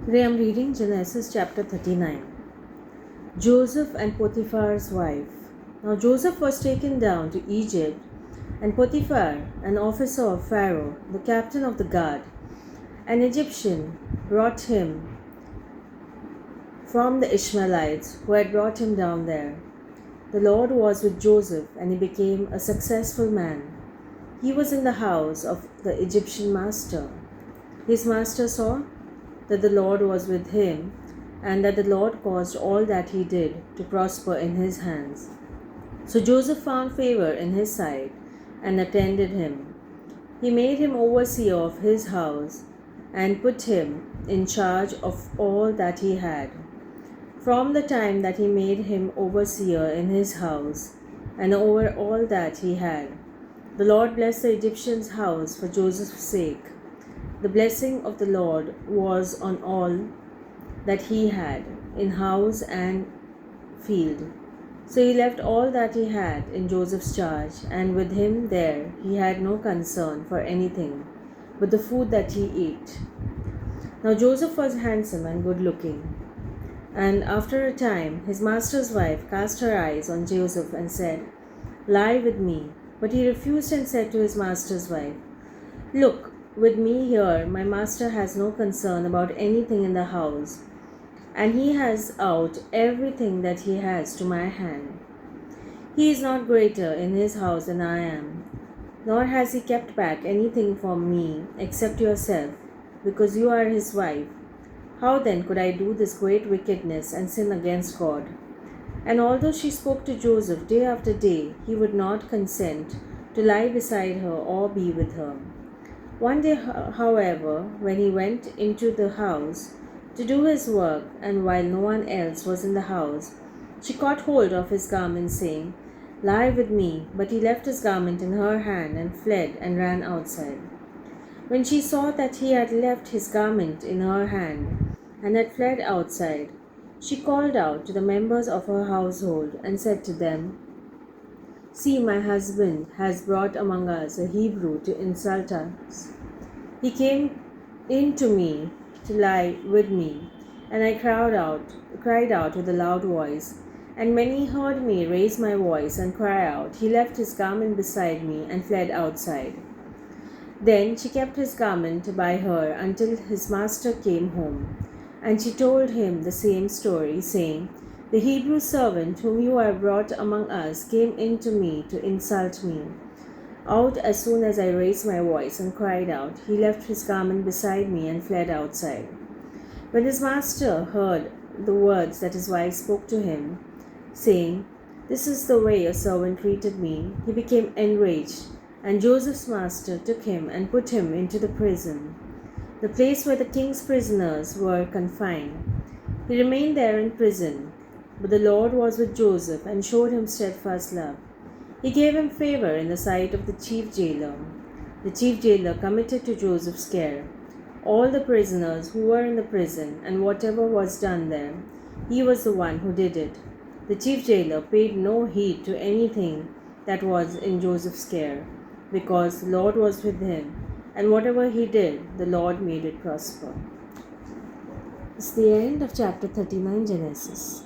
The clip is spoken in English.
Today I am reading Genesis chapter 39. Joseph and Potiphar's wife. Now Joseph was taken down to Egypt, and Potiphar, an officer of Pharaoh, the captain of the guard, an Egyptian, brought him from the Ishmaelites who had brought him down there. The Lord was with Joseph, and he became a successful man. He was in the house of the Egyptian master. His master saw that the Lord was with him, and that the Lord caused all that he did to prosper in his hands. So Joseph found favor in his sight and attended him. He made him overseer of his house and put him in charge of all that he had. From the time that he made him overseer in his house and over all that he had, the Lord blessed the Egyptian's house for Joseph's sake. The blessing of the Lord was on all that he had, in house and field. So he left all that he had in Joseph's charge, and with him there he had no concern for anything but the food that he ate. Now Joseph was handsome and good looking. And after a time his master's wife cast her eyes on Joseph and said, "Lie with me." But he refused and said to his master's wife, "Look, with me here, my master has no concern about anything in the house, and he has out everything that he has to my hand. He is not greater in his house than I am, nor has he kept back anything from me except yourself, because you are his wife. How then could I do this great wickedness and sin against God?" And although she spoke to Joseph day after day, he would not consent to lie beside her or be with her. One day, however, when he went into the house to do his work, and while no one else was in the house, she caught hold of his garment, saying, "Lie with me." But he left his garment in her hand and fled and ran outside. When she saw that he had left his garment in her hand and had fled outside, she called out to the members of her household and said to them, "See, my husband has brought among us a Hebrew to insult us. He came in to me to lie with me, and I cried out with a loud voice. And when he heard me raise my voice and cry out, he left his garment beside me and fled outside." Then she kept his garment by her until his master came home, and she told him the same story, saying, "The Hebrew servant whom you have brought among us came in to me to insult me. Out as soon as I raised my voice and cried out, he left his garment beside me and fled outside." When his master heard the words that his wife spoke to him, saying, "This is the way your servant treated me," he became enraged, and Joseph's master took him and put him into the prison, the place where the king's prisoners were confined. He remained there in prison, but the Lord was with Joseph and showed him steadfast love. He gave him favor in the sight of the chief jailer. The chief jailer committed to Joseph's care all the prisoners who were in the prison, and whatever was done there, he was the one who did it. The chief jailer paid no heed to anything that was in Joseph's care, because the Lord was with him, and whatever he did, the Lord made it prosper. It's the end of chapter 39, Genesis.